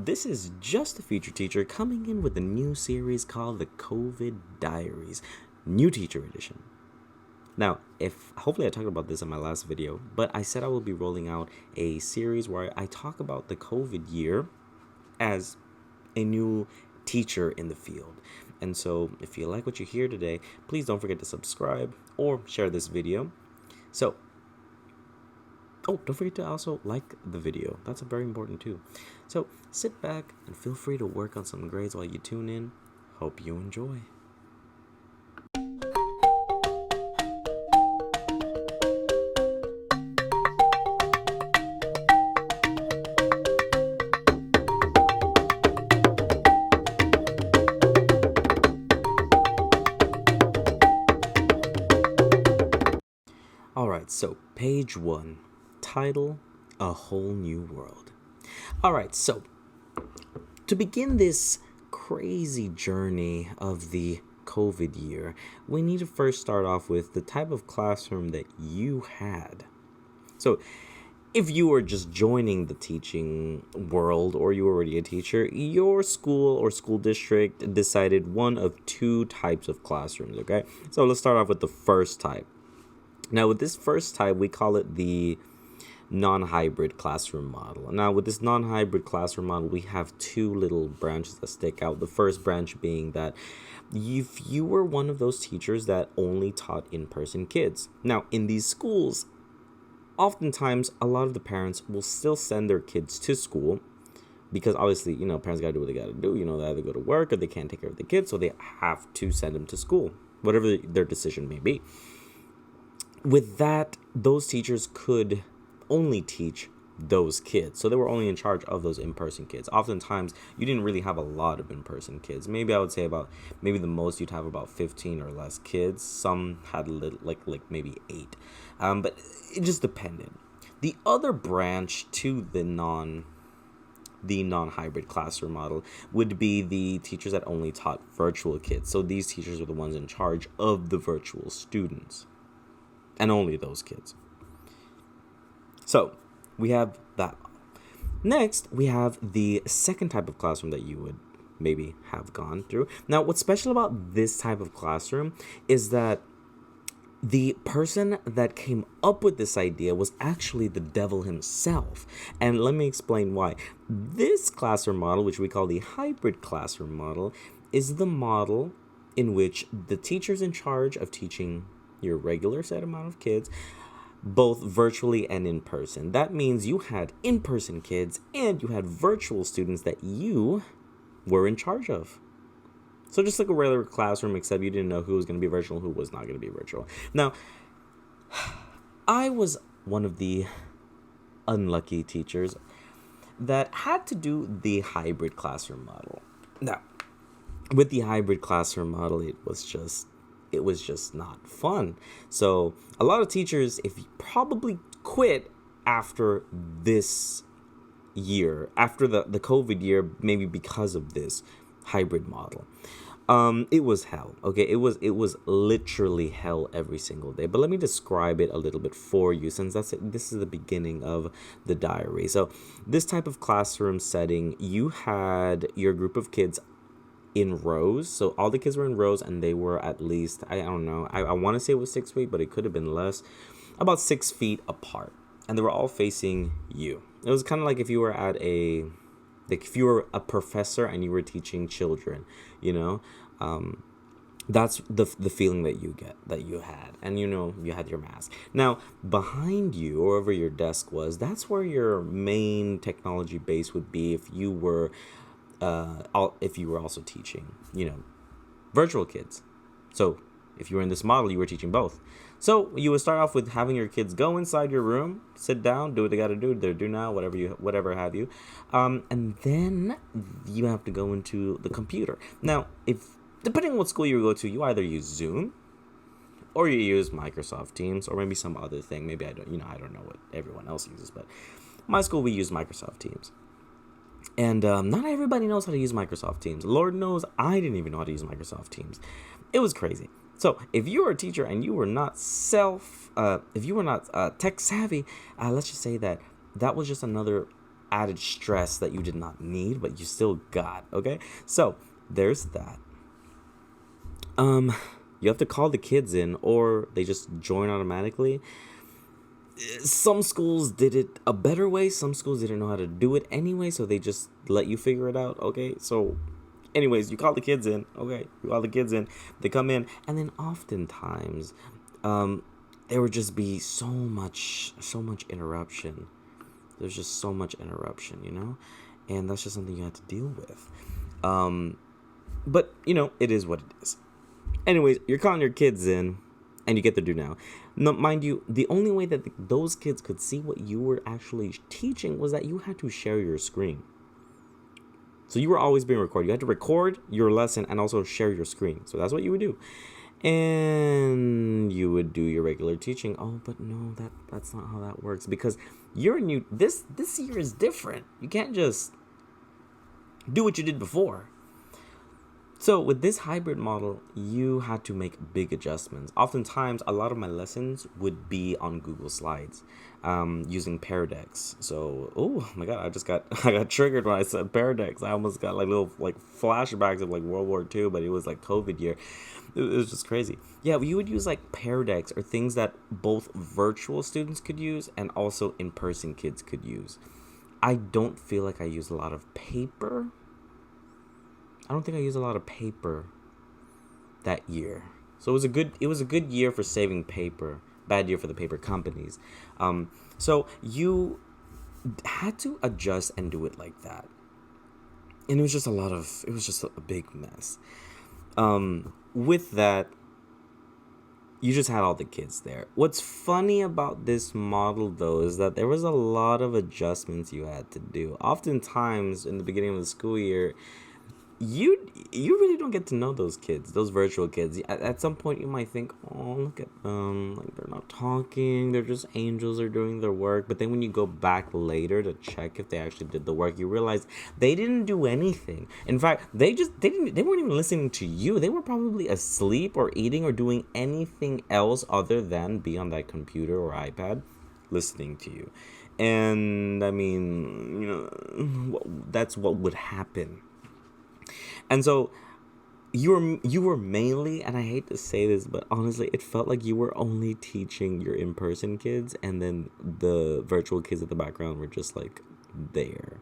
This is Just a Future Teacher coming in with a new series called the COVID Diaries, New Teacher Edition. Now, hopefully I talked about this in my last video, but I said I will be rolling out a series where I talk about the COVID year as a new teacher in the field. And so if you like what you hear today, please don't forget to subscribe or share this video. Don't forget to also like the video. That's very important too. So sit back and feel free to work on some grades while you tune in. Hope you enjoy. Alright, so page 1. Title, A Whole New World. Alright, so to begin this crazy journey of the COVID year, we need to first start off with the type of classroom that you had. So if you were just joining the teaching world or you were already a teacher, your school or school district decided one of two types of classrooms, okay? So let's start off with the first type. Now, with this first type, we call it the non-hybrid classroom model. Now, with this non-hybrid classroom model, we have two little branches that stick out. The first branch being that if you were one of those teachers that only taught in-person kids. Now, in these schools, oftentimes, a lot of the parents will still send their kids to school because obviously, parents got to do what they got to do. They either go to work or they can't take care of the kids, so they have to send them to school, whatever their decision may be. With that, those teachers could only teach those kids. So they were only in charge of those in-person kids. Oftentimes, you didn't really have a lot of in-person kids. Maybe I would say maybe the most you'd have about 15 or less kids. Some had little, like maybe 8. But it just depended. The other branch to the non-hybrid classroom model would be the teachers that only taught virtual kids. So these teachers are the ones in charge of the virtual students. And only those kids. So we have that. Next, we have the second type of classroom that you would maybe have gone through. Now, what's special about this type of classroom is that the person that came up with this idea was actually the devil himself. And let me explain why. This classroom model, which we call the hybrid classroom model, is the model in which the teacher's in charge of teaching your regular set amount of kids, both virtually and in person. That means you had in-person kids and you had virtual students that you were in charge of. So just like a regular classroom, except you didn't know who was going to be virtual, who was not going to be virtual. Now, I was one of the unlucky teachers that had to do the hybrid classroom model. Now, with the hybrid classroom model, it was just not fun. So a lot of teachers, if you probably quit after this year, after the COVID year, maybe because of this hybrid model. It was hell. Okay, it was literally hell every single day. But let me describe it a little bit for you, since this is the beginning of the diary. So this type of classroom setting, you had your group of kids in rows. So all the kids were in rows, and they were at least, I don't know, I want to say it was 6 feet, but it could have been less, about 6 feet apart, and they were all facing you. It was kind of like if you were if you were a professor and you were teaching children, that's the feeling that you had, and you had your mask. Now behind you, or over your desk was, that's where your main technology base would be if you were also teaching, virtual kids. So if you were in this model, you were teaching both. So you would start off with having your kids go inside your room, sit down, do what they got to do, do now, whatever have you, and then you have to go into the computer. Now, depending on what school you go to, you either use Zoom, or you use Microsoft Teams, or maybe some other thing. Maybe I don't know what everyone else uses, but my school, we use Microsoft Teams. And not everybody knows how to use Microsoft Teams. Lord knows I didn't even know how to use Microsoft Teams. It was crazy. So if you were a teacher and you were not tech savvy, let's just say that was just another added stress that you did not need, but you still got. Okay, so there's that. You have to call the kids in, or they just join automatically. Some schools did it a better way. Some schools didn't know how to do it anyway, so they just let you figure it out. Okay, so anyways, you call the kids in. Okay, you call the kids in. They come in, and then oftentimes, there would just be so much interruption. There's just so much interruption, and that's just something you have to deal with. But it is what it is. Anyways, you're calling your kids in, and you get their due now. Now, mind you, the only way that those kids could see what you were actually teaching was that you had to share your screen. So you were always being recorded. You had to record your lesson and also share your screen. So that's what you would do. And you would do your regular teaching. Oh, but no, that's not how that works, because you're new. This year is different. You can't just do what you did before. So with this hybrid model, you had to make big adjustments. Oftentimes, a lot of my lessons would be on Google Slides, using Pear Decks. So, oh my God, I got triggered when I said Pear Decks. I almost got little flashbacks of World War II, but it was COVID year. It was just crazy. Yeah, you would use Pear Decks, or things that both virtual students could use and also in-person kids could use. I don't feel like I used a lot of paper. I don't think I used a lot of paper that year. So it was a good year for saving paper. Bad year for the paper companies. So you had to adjust and do it like that. And it was just a big mess. With that, you just had all the kids there. What's funny about this model, though, is that there was a lot of adjustments you had to do. Oftentimes, in the beginning of the school year, you really don't get to know those kids, those virtual kids. At some point, you might think, oh, look at them. They're not talking. They're just angels. They're doing their work. But then when you go back later to check if they actually did the work, you realize they didn't do anything. In fact, they weren't even listening to you. They were probably asleep or eating or doing anything else other than be on that computer or iPad listening to you. And I mean, that's what would happen. And so you were mainly, and I hate to say this, but honestly, it felt like you were only teaching your in-person kids, and then the virtual kids at the background were just there.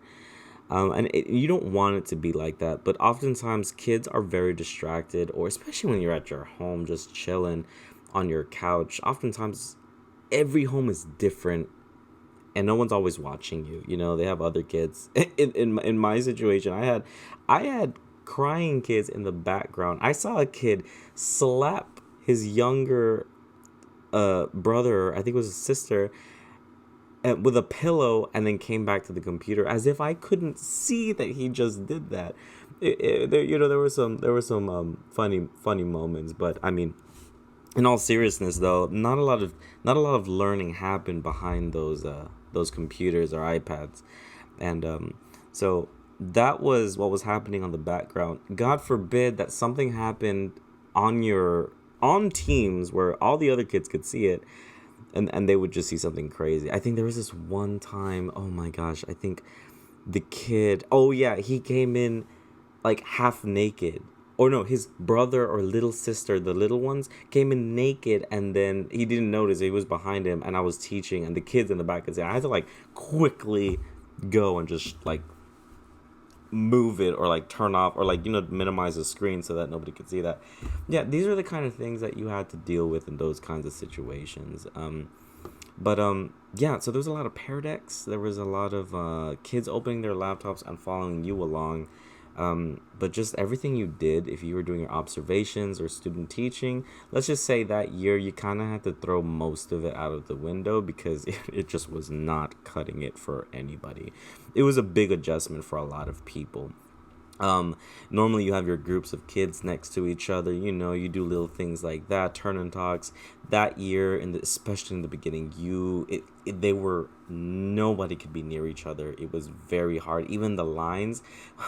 You don't want it to be like that, but oftentimes kids are very distracted, or especially when you're at your home just chilling on your couch. Oftentimes, every home is different, and no one's always watching you. They have other kids. In my situation, I had crying kids in the background. I saw a kid slap his younger brother, I think it was his sister, with a pillow, and then came back to the computer as if I couldn't see that he just did that. There were some funny moments, but I mean, in all seriousness, though, not a lot of learning happened behind those computers or iPads, and so that was what was happening on the background. God forbid that something happened on Teams where all the other kids could see it, and they would just see something crazy. I think there was this one time, oh my gosh, I think the kid, oh yeah, he came in half naked. Or no, his brother or little sister, the little ones, came in naked, and then he didn't notice he was behind him, and I was teaching, and the kids in the back could see. I had to quickly go and just move it, or turn off, or minimize the screen so that nobody could see that. Yeah, these are the kind of things that you had to deal with in those kinds of situations. Yeah, so there was a lot of Pear Decks. There was a lot of kids opening their laptops and following you along. But just everything you did, if you were doing your observations or student teaching, let's just say that year you kind of had to throw most of it out of the window, because it just was not cutting it for anybody. It was a big adjustment for a lot of people. Normally you have your groups of kids next to each other, you do little things like that, turn and talks. That year, especially in the beginning, nobody could be near each other. It was very hard. Even the lines,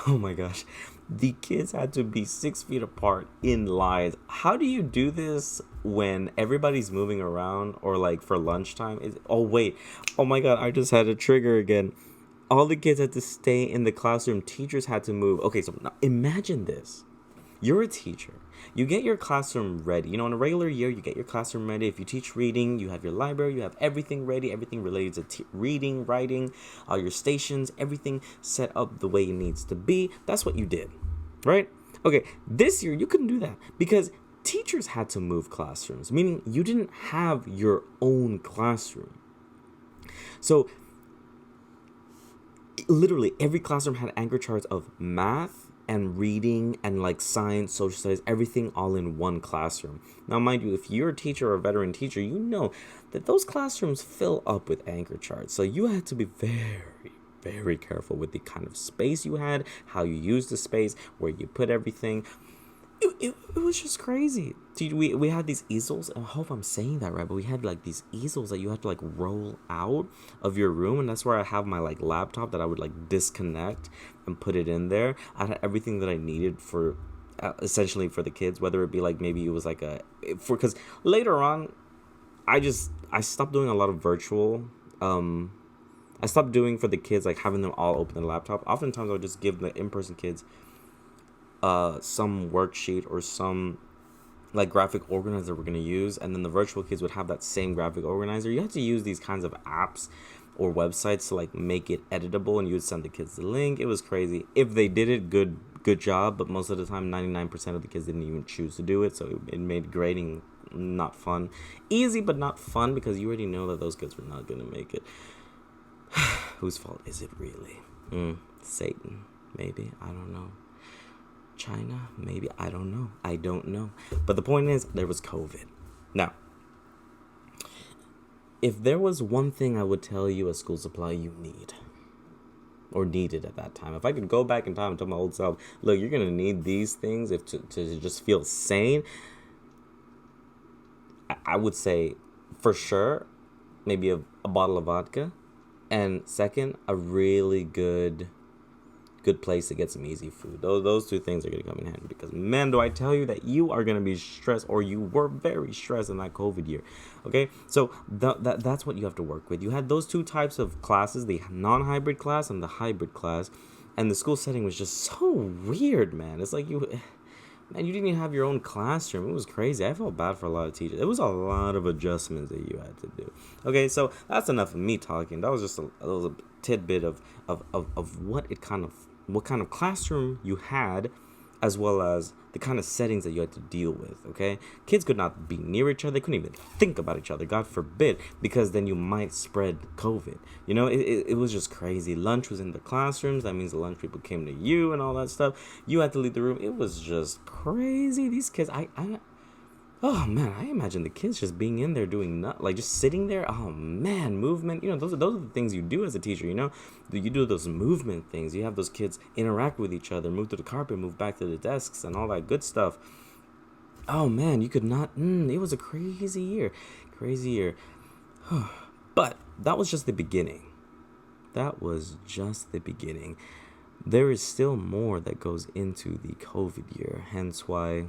oh my gosh, the kids had to be 6 feet apart in lines. How do you do this when everybody's moving around, or for lunchtime? Oh wait, oh my God, I just had a trigger again. All the kids had to stay in the classroom. Teachers had to move. Okay, so now imagine this. You're a teacher. You get your classroom ready. In a regular year, you get your classroom ready. If you teach reading, you have your library, you have everything ready, everything related to reading, writing, all your stations, everything set up the way it needs to be. That's what you did, right? Okay, this year, you couldn't do that because teachers had to move classrooms, meaning you didn't have your own classroom. So, literally, every classroom had anchor charts of math, and reading and like science, social studies, everything all in one classroom. Now, mind you, if you're a teacher or a veteran teacher, you know that those classrooms fill up with anchor charts. So you had to be very, very careful with the kind of space you had, how you use the space, where you put everything. It was just crazy. We had these easels. I hope I'm saying that right, but we had like these easels that you had to like roll out of your room, and that's where I have my like laptop that I would like disconnect and put it in there. I had everything that I needed for essentially for the kids, whether it be like maybe it was like because later on I stopped doing a lot of virtual. I stopped doing for the kids like having them all open the laptop. Oftentimes I would just give the in-person kids some worksheet or some like graphic organizer we're going to use, and then the virtual kids would have that same graphic organizer. You have to use these kinds of apps or websites to like make it editable, and you would send the kids the link. It was crazy. If they did it, good job, but most of the time 99% of the kids didn't even choose to do it, so it made grading not fun. Easy but not fun, because you already know that those kids were not going to make it. Whose fault is it really? Satan, maybe, I don't know. China, maybe, I don't know. But the point is, there was COVID. Now, if there was one thing I would tell you as school supply you need, or needed at that time, if I could go back in time and tell my old self, look, you're gonna need these things to just feel sane, I would say for sure maybe a bottle of vodka, and second, a really good place to get some easy food. Those two things are going to come in handy, because man, do I tell you that you are going to be stressed, or you were very stressed in that COVID year. Okay, so that's what you have to work with. You had those two types of classes, the non-hybrid class and the hybrid class, and the school setting was just so weird, man. It's like you didn't even have your own classroom. It was crazy. I felt bad for a lot of teachers. It was a lot of adjustments that you had to do. Okay, so that's enough of me talking. That was just a little tidbit of what kind of classroom you had, as well as the kind of settings that you had to deal with, okay? Kids could not be near each other. They couldn't even think about each other, God forbid, because then you might spread COVID. It was just crazy. Lunch was in the classrooms. That means the lunch people came to you and all that stuff. You had to leave the room. It was just crazy. These kids, oh man, I imagine the kids just being in there doing nothing, like just sitting there. Oh man, movement. Those are the things you do as a teacher. You do those movement things. You have those kids interact with each other, move to the carpet, move back to the desks, and all that good stuff. Oh man, you could not. It was a crazy year. But that was just the beginning. There is still more that goes into the COVID year. Hence why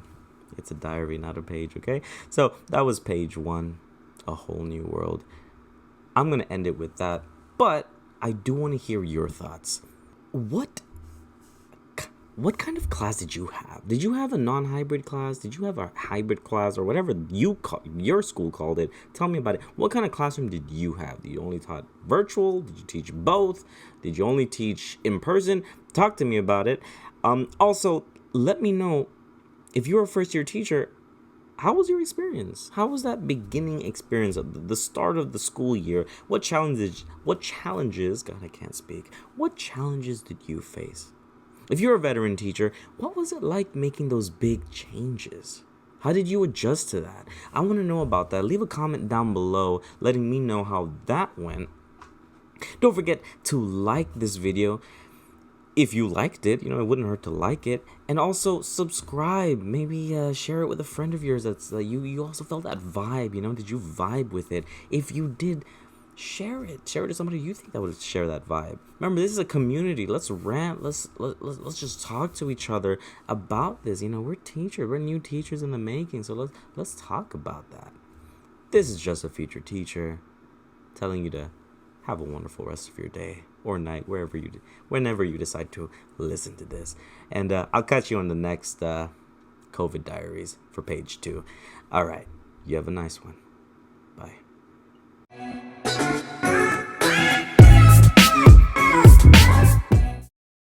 it's a diary, not a page, okay? So that was page 1, A Whole New World. I'm going to end it with that, but I do want to hear your thoughts. What kind of class did you have? Did you have a non-hybrid class? Did you have a hybrid class, or whatever your school called it? Tell me about it. What kind of classroom did you have? Did you only taught virtual? Did you teach both? Did you only teach in person? Talk to me about it. Also, let me know, if you're a first-year teacher, how was your experience? How was that beginning experience of the start of the school year? What challenges, God, I can't speak. What challenges did you face? If you're a veteran teacher, what was it like making those big changes? How did you adjust to that? I want to know about that. Leave a comment down below letting me know how that went. Don't forget to like this video. If you liked it, it wouldn't hurt to like it. And also subscribe. Maybe share it with a friend of yours that's you also felt that vibe, Did you vibe with it? If you did, share it. Share it to somebody you think that would share that vibe. Remember, this is a community. Let's rant. Let's just talk to each other about this. We're teachers. We're new teachers in the making. So let's talk about that. This is just a future teacher telling you to have a wonderful rest of your day or night, whenever you decide to listen to this. And I'll catch you on the next COVID Diaries for page 2. All right. You have a nice one. Bye.